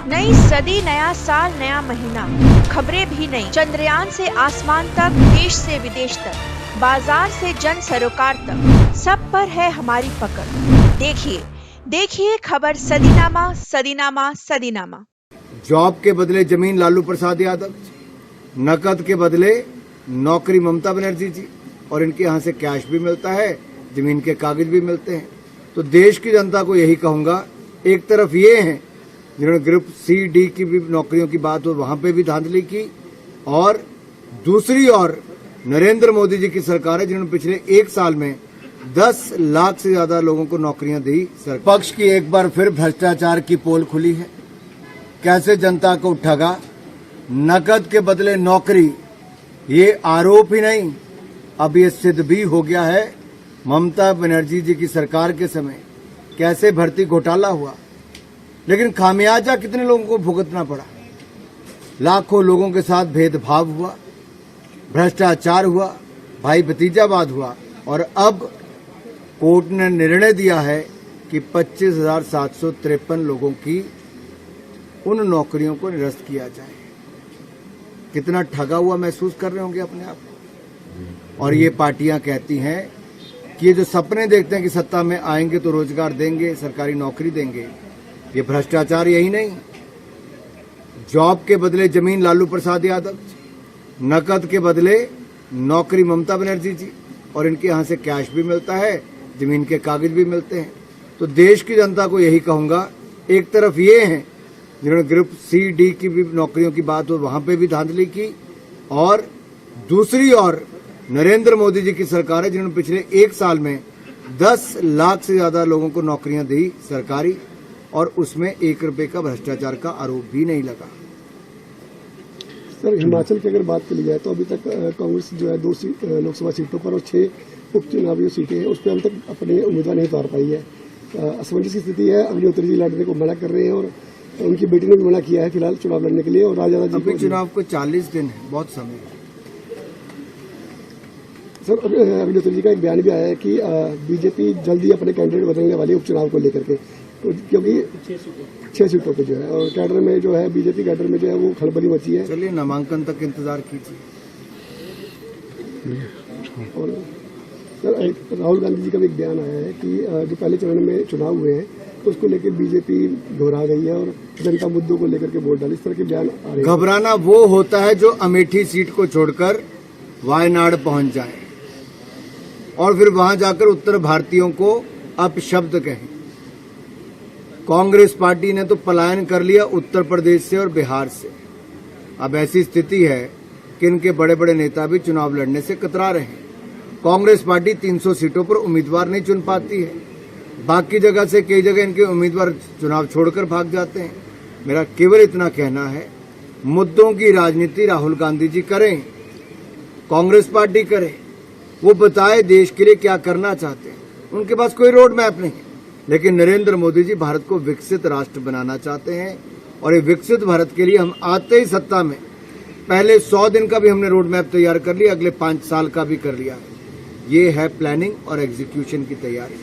नई सदी, नया साल, नया महीना, खबरें भी नई। चंद्रयान से आसमान तक, देश से विदेश तक, बाजार से जन सरोकार तक, सब पर है हमारी पकड़। देखिए खबर सदीनामा सदीनामा सदीनामा। जॉब के बदले जमीन लालू प्रसाद यादव, नकद के बदले नौकरी ममता बनर्जी जी, और इनके यहाँ से कैश भी मिलता है, जमीन के कागज भी मिलते हैं। तो देश की जनता को यही कहूंगा, एक तरफ ये हैं जिन्होंने ग्रुप सी डी की भी नौकरियों की बात हो वहां पे भी धांधली की, और दूसरी ओर नरेंद्र मोदी जी की सरकार है जिन्होंने पिछले 1 साल में 10 लाख से ज्यादा लोगों को नौकरियां दी। पक्ष की एक बार फिर भ्रष्टाचार की पोल खुली है। कैसे जनता को ठगा, नकद के बदले नौकरी, ये आरोप ही नहीं, अब ये सिद्ध भी हो गया है। ममता बनर्जी जी की सरकार के समय कैसे भर्ती घोटाला हुआ, लेकिन खामियाजा कितने लोगों को भुगतना पड़ा। लाखों लोगों के साथ भेदभाव हुआ, भ्रष्टाचार हुआ, भाई भतीजावाद हुआ, और अब कोर्ट ने निर्णय दिया है कि 25,753 लोगों की उन नौकरियों को निरस्त किया जाए। कितना ठगा हुआ महसूस कर रहे होंगे अपने आप को। और ये पार्टियां कहती हैं कि ये जो सपने देखते हैं कि सत्ता में आएंगे तो रोजगार देंगे, सरकारी नौकरी देंगे, ये भ्रष्टाचार यही नहीं। जॉब के बदले जमीन लालू प्रसाद यादव, नकद के बदले नौकरी ममता बनर्जी जी, और इनके यहाँ से कैश भी मिलता है, जमीन के कागज भी मिलते हैं। तो देश की जनता को यही कहूंगा, एक तरफ ये हैं जिन्होंने ग्रुप सी डी की भी नौकरियों की बात हो वहां पे भी धांधली की, और दूसरी ओर नरेंद्र मोदी जी की सरकार है जिन्होंने पिछले 1 साल में 10 लाख से ज्यादा लोगों को नौकरियां दी सरकारी, और उसमें 1 रुपए का भ्रष्टाचार का आरोप भी नहीं लगा। सर, हिमाचल की अगर बात की जाए तो अभी तक कांग्रेस जो है 2 लोकसभा सीटों पर और 6 उपचुनावी सीटें हैं, उस पर अभी तक अपने उम्मीदवार नहीं उतार पाई है। असमंजस की स्थिति है। अग्निहोत्री जी लड़ने को मना कर रहे हैं और उनकी बेटी ने भी मना किया है फिलहाल चुनाव लड़ने के लिए, और राजा जी अभी चुनाव को 40 दिन है, बहुत समय है। सर, अग्निहोत्री जी का एक बयान भी आया है कि बीजेपी जल्दी अपने कैंडिडेट बदलने वाली उपचुनाव को लेकर के, क्योंकि 6 सीटों पे जो है, और कैडर में जो है बीजेपी कैडर में जो है वो खलबली मची है। चलिए नामांकन तक इंतजार कीजिए। और सर, राहुल गांधी जी का भी एक बयान आया है कि जो पहले चरण में चुनाव हुए हैं उसको लेकर बीजेपी घबरा गई है और जनता मुद्दों को लेकर के वोट डाली, इस तरह के बयान आ रहे हैं। घबराना वो होता है जो अमेठी सीट को छोड़कर वायनाड पहुंच जाए और फिर वहां जाकर उत्तर भारतीयों को अपशब्द कहें। कांग्रेस पार्टी ने तो पलायन कर लिया उत्तर प्रदेश से और बिहार से। अब ऐसी स्थिति है कि इनके बड़े बड़े नेता भी चुनाव लड़ने से कतरा रहे हैं। कांग्रेस पार्टी 300 सीटों पर उम्मीदवार नहीं चुन पाती है, बाकी जगह से कई जगह इनके उम्मीदवार चुनाव छोड़कर भाग जाते हैं। मेरा केवल इतना कहना है, मुद्दों की राजनीति राहुल गांधी जी करें, कांग्रेस पार्टी करे, वो बताए देश के लिए क्या करना चाहते हैं। उनके पास कोई रोड मैप नहीं, लेकिन नरेंद्र मोदी जी भारत को विकसित राष्ट्र बनाना चाहते हैं, और ये विकसित भारत के लिए हम आते ही सत्ता में पहले 100 दिन का भी हमने रोड मैप तैयार कर लिया, अगले 5 साल का भी कर लिया है। ये है प्लानिंग और एग्जीक्यूशन की तैयारी।